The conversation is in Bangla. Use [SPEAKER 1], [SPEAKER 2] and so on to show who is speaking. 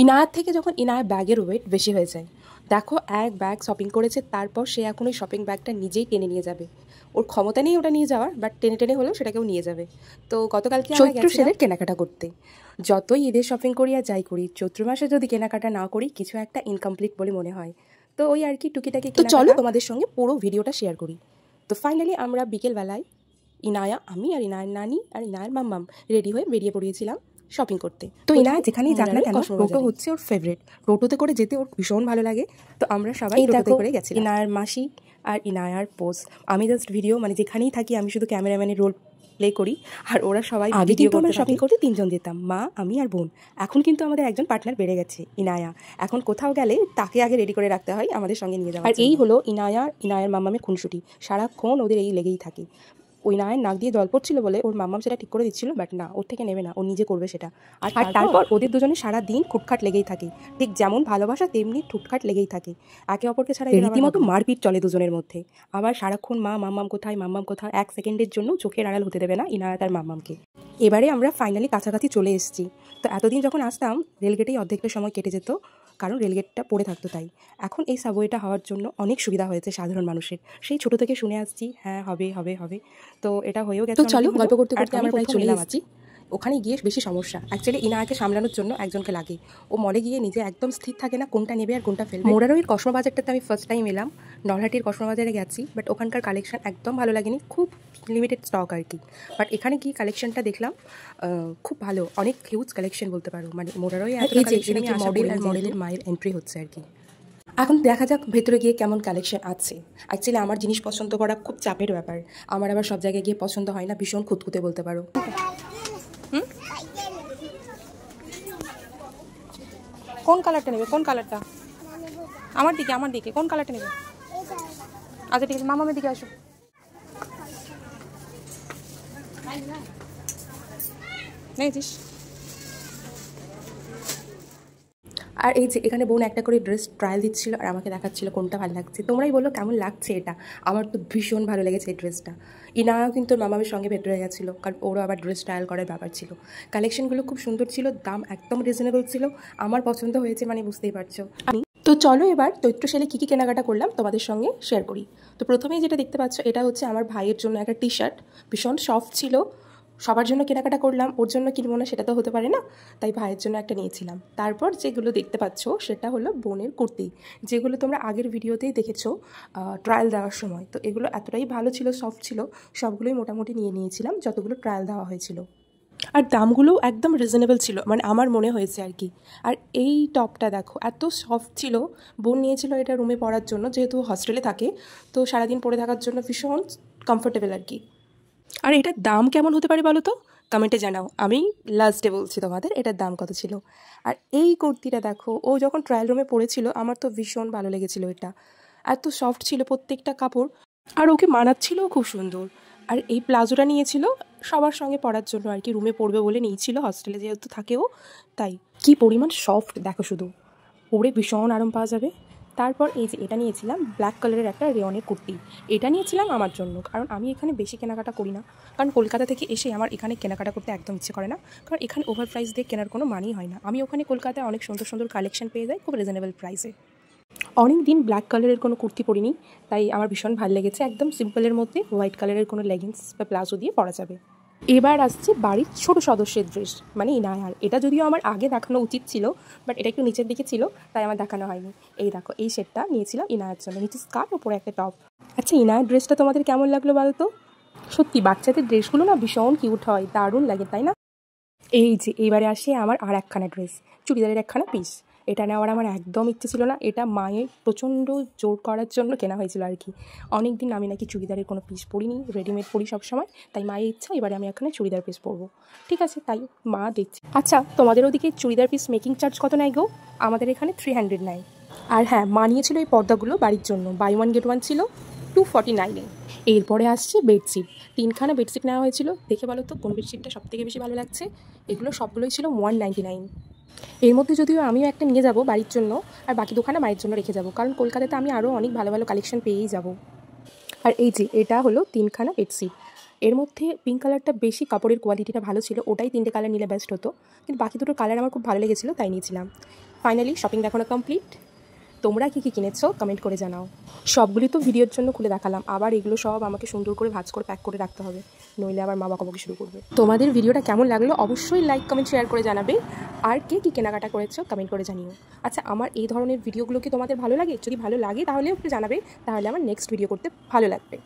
[SPEAKER 1] ইনায়ার থেকে যখন ইনায়ার ব্যাগের ওয়েট বেশি হয়ে যায়, দেখো এক ব্যাগ শপিং করেছে, তারপর সে এখন ওই শপিং ব্যাগটা নিজেই টেনে নিয়ে যাবে। ওর ক্ষমতা নেই ওটা নিয়ে যাওয়ার, বাট টেনে টেনে হলেও সেটাকেও নিয়ে যাবে। তো গতকালকে চৈত্র সেলের কেনাকাটা করতে, যতই ঈদের শপিং করি আর যাই করি, চৈত্র মাসে যদি কেনাকাটা না করি কিছু একটা ইনকমপ্লিট বলে মনে হয়। তো ওই আর কি টুকিটাকি। তো চলো তোমাদের সঙ্গে পুরো ভিডিওটা শেয়ার করি। তো ফাইনালি আমরা বিকেলবেলায় ইনায়া, আমি আর ইনায়ের নানি আর ইনায়ের মাম্মাম রেডি হয়ে বেরিয়ে পড়িয়েছিলাম শপিং করতে। তো ইনায়া যেখানেই যাক না কেন, টোটো হচ্ছে ওর ফেভারিট। টোটোতে করে যেতে ওর ভীষণ ভালো লাগে। তো আমরা সবাই টোটোতে করে গেছি। ইনায়ার মাসি আর ইনায়ার পোজ, আমি জাস্ট ভিডিও, মানে যেখানেই থাকি আমি শুধু ক্যামেরাম্যানের রোল প্লে করি, আর ওরা সবাই ভিডিও করতে। আমরা শপিং করতে 3 জন যেতাম, মা, আমি আর বোন। এখন কিন্তু আমাদের একজন পার্টনার বেড়ে গেছে, ইনায়া। এখন কোথাও গেলে তাকে আগে রেডি করে রাখতে হয় আমাদের সঙ্গে নিয়ে যাওয়া। আর এই হলো ইনায়ার মাম্মামের খুনসুটি, সারাক্ষণ ওদের এই লেগেই থাকে। ওই নায়ের নাক দিয়ে জল পড়ছিল বলে ওর মাম্মাম সেটা ঠিক করে দিচ্ছিল, বাট না, ওর থেকে নেবে না, ও নিজে করবে সেটা। আর তারপর ওদের দুজনে সারা দিন খুটখাট লেগেই থাকে। ঠিক যেমন ভালোবাসা তেমনি ঠুটখাট লেগেই থাকে, একে অপরকে ছাড়া রীতিমতো মারপিট চলে দুজনের মধ্যে। আবার সারাক্ষণ মা মাম্মাম কোথায়, মাম্মাম কোথায়, 1 সেকেন্ডের জন্য চোখের আড়াল হতে দেবে না ইনায়া তার মাম্মামকে। এবারে আমরা ফাইনালি কাছাকাছি চলে এসেছি। তো এতদিন যখন আসতাম রেলগেটেই অর্ধেকটা সময় কেটে যেত, কারণ রেলগেটটা পড়ে থাকতো। তাই এখন এই সাবওয়েটা হওয়ার জন্য অনেক সুবিধা হয়েছে সাধারণ মানুষের। সেই ছোট থেকে শুনে আসছি, হ্যাঁ হবে হবে হবে, তো এটা হয়েও গেছে। তো চলো গল্প করতে করতে আমরা প্রায় চলে আসছি। ওখানে গিয়ে বেশি সমস্যা অ্যাকচুয়ালি ইনায়াকে সামলানোর জন্য একজনকে লাগে। ও মলে গিয়ে নিজে একদম স্থির থাকে না কোনটা নেবে আর কোনটা ফেলবে। মোরারোইয়ের কসমো বাজারটাতে আমি ফার্স্ট টাইম এলাম, নলহাটির কসমো বাজারে গেছি, বাট ওখানকার কালেকশন একদম ভালো লাগেনি, খুব লিমিটেড স্টক আর কি। বাট এখানে গিয়ে কালেকশনটা দেখলাম খুব ভালো, অনেক হিউজ কালেকশন বলতে পারো। মানে মোরারোই মডেল আর মডেলের মায়ের এন্ট্রি হচ্ছে আর কি। এখন দেখা যাক ভেতরে গিয়ে কেমন কালেকশন আছে। অ্যাকচুয়ালি আমার জিনিস পছন্দ করা খুব চাপের ব্যাপার, আমার আবার সব জায়গায় গিয়ে পছন্দ হয় না, ভীষণ খুঁতখুঁতে বলতে পারো। কোন কালারটা নেবে, কোন কালারটা? আমার দিকে কোন কালারটা নেবে? আচ্ছা ঠিক আছে, মামামের দিকে আসো। নেছিস? আর এই যে এখানে বোন একটা করে ড্রেস ট্রায়াল দিচ্ছিল আর আমাকে দেখাচ্ছিল কোনটা ভালো লাগছে। তোমরাই বলো কেমন লাগছে এটা। আমার তো ভীষণ ভালো লেগেছে এই ড্রেসটা। ইনায়াও কিন্তু মামামের সঙ্গে ভেতরে গেছিলো, কারণ ওরও আবার ড্রেস ট্রায়াল করার ব্যাপার ছিল। কালেকশনগুলো খুব সুন্দর ছিল, দাম একদম রিজনেবল ছিল, আমার পছন্দ হয়েছে, মানে বুঝতেই পারছো। তো চলো এবার চৈত্র সেলে কী কী কেনাকাটা করলাম তোমাদের সঙ্গে শেয়ার করি। তো প্রথমেই যেটা দেখতে পাচ্ছ, এটা হচ্ছে আমার ভাইয়ের জন্য একটা টি শার্ট, ভীষণ সফট ছিল। সবার জন্য কেনাকাটা করলাম, ওর জন্য কিনবো না সেটা তো হতে পারে না, তাই ভাইয়ের জন্য একটা নিয়েছিলাম। তারপর যেগুলো দেখতে পাচ্ছ সেটা হলো বোনের কুর্তি, যেগুলো তোমরা আগের ভিডিওতেই দেখেছো ট্রায়াল দেওয়ার সময়। তো এগুলো এতটাই ভালো ছিল, সফট ছিল, সবগুলোই মোটামুটি নিয়ে নিয়েছিলাম যতগুলো ট্রায়াল দেওয়া হয়েছিল। আর দামগুলোও একদম রিজনেবল ছিল, মানে আমার মনে হয়েছে আর কি। আর এই টপটা দেখো এত সফট ছিল, বোন নিয়েছিল এটা রুমে পরার জন্য, যেহেতু হস্টেলে থাকে, তো সারাদিন পরে থাকার জন্য ভীষণ কমফোর্টেবল আর কি। আর এটার দাম কেমন হতে পারে বলো তো, কমেন্টে জানাও, আমি লাস্টে বলছি তোমাদের এটার দাম কত ছিল। আর এই কুর্তিটা দেখো, ও যখন ট্রায়াল রুমে পরেছিল আমার তো ভীষণ ভালো লেগেছিলো, এটা এত সফট ছিল প্রত্যেকটা কাপড়, আর ওকে মানাচ্ছিলও খুব সুন্দর। আর এই প্লাজোটা নিয়েছিল সবার সঙ্গে পরার জন্য আর কি, রুমে পরবে বলে নিয়েছিল, হস্টেলে যেহেতু থাকেও তাই। কি পরিমাণ সফট দেখো শুধু, পরে ভীষণ আরাম পাওয়া যাবে। তারপর এই যে এটা নিয়েছিলাম ব্ল্যাক কালারের একটা রেয়নের কুর্তি, এটা নিয়েছিলাম আমার জন্য, কারণ আমি এখানে বেশি কেনাকাটা করি না, কারণ কলকাতা থেকে এসে আমার এখানে কেনাকাটা করতে একদম ইচ্ছে করে না, কারণ এখানে ওভার প্রাইস দিয়ে কেনার কোনো মানেই হয় না। আমি ওখানে কলকাতায় অনেক সুন্দর সুন্দর কালেকশন পেয়ে যাই খুব রিজনেবল প্রাইসে। অনেক দিন ব্ল্যাক কালারের কোনো কুর্তি পরিনি, তাই আমার ভীষণ ভালো লেগেছে। একদম সিম্পলের মধ্যে হোয়াইট কালারের কোনো লেগিংস বা প্লাজো দিয়ে পরা যাবে। এবার আসছে বাড়ির ছোট সদস্যের ড্রেস, মানে ইনায়ার। এটা যদিও আমার আগে দেখানো উচিত ছিল, বাট এটা একটু নিচের দিকে ছিল তাই আমার দেখানো হয়নি। এই দেখো এই সেটটা নিয়েছিলাম ইনায়ার জন্য, নিচে স্কার্ট ওপরে একটা টপ। আচ্ছা ইনায়ার ড্রেসটা তোমাদের কেমন লাগলো বলো তো? সত্যি বাচ্চাদের ড্রেসগুলো না ভীষণ কিউট হয়, দারুণ লাগে তাই না? এই যে এইবারে আসে আমার আর একখানা ড্রেস, চুড়িদারের একখানা পিস। এটা নেওয়ার আমার একদম ইচ্ছে ছিল না, এটা মায়ের প্রচণ্ড জোর করার জন্য কেনা হয়েছিল আর কি। অনেক দিন আমি নাকি চুড়িদারের কোনো পিস পরিনি, রেডিমেড পরি সবসময়, তাই মায়ের ইচ্ছা এবারে আমি এখানে চুড়িদার পিস পরবো। ঠিক আছে, তাই মা দেখছি। আচ্ছা তোমাদের ওদিকে চুড়িদার পিস মেকিং চার্জ কত নেয় গো? আমাদের এখানে 300 নেয়। আর হ্যাঁ, মা নিয়েছিল এই পর্দাগুলো বাড়ির জন্য, বাই 1 get 1 ছিল 249-এ। এরপরে আসছে বেডশিট, 3খানা বেডশিট নেওয়া হয়েছিল। দেখে বলো তো কোন বেডশিটটা সবথেকে বেশি ভালো লাগছে? এগুলো সবগুলোই ছিল 199। এর মধ্যে যদিও আমিও একটা নিয়ে যাব বাড়ির জন্য, আর বাকি 2খানা মায়ের জন্য রেখে যাব, কারণ কলকাতাতে আমি আরও অনেক ভালো ভালো কালেকশন পেয়েই যাব। আর এই যে এটা হলো 3খানা বেডশিট, এর মধ্যে পিঙ্ক কালারটা বেশি কাপড়ের কোয়ালিটিটা ভালো ছিল, ওটাই 3টে কালার নিলে বেস্ট হতো, কিন্তু বাকি দুটো কালার আমার খুব ভালো লেগেছিলো তাই নিয়েছিলাম। ফাইনালি শপিং দেখানো কমপ্লিট। তোমরা কী কী কিনেছো কমেন্ট করে জানাও। সবগুলি তো ভিডিওর জন্য খুলে দেখালাম, আবার এগুলো সব আমাকে সুন্দর করে ভাঁজ করে প্যাক করে রাখতে হবে, নইলে আবার মা বকাবকি শুরু করবে। তোমাদের ভিডিওটা কেমন লাগলো অবশ্যই লাইক কমেন্ট শেয়ার করে জানাবে, আর কে কী কেনাকাটা করেছো কমেন্ট করে জানিও। আচ্ছা, আমার এই ধরনের ভিডিওগুলো কি তোমাদের ভালো লাগে? যদি ভালো লাগে তাহলে একটু জানাবে, তাহলে আমার নেক্সট ভিডিও করতে ভালো লাগবে।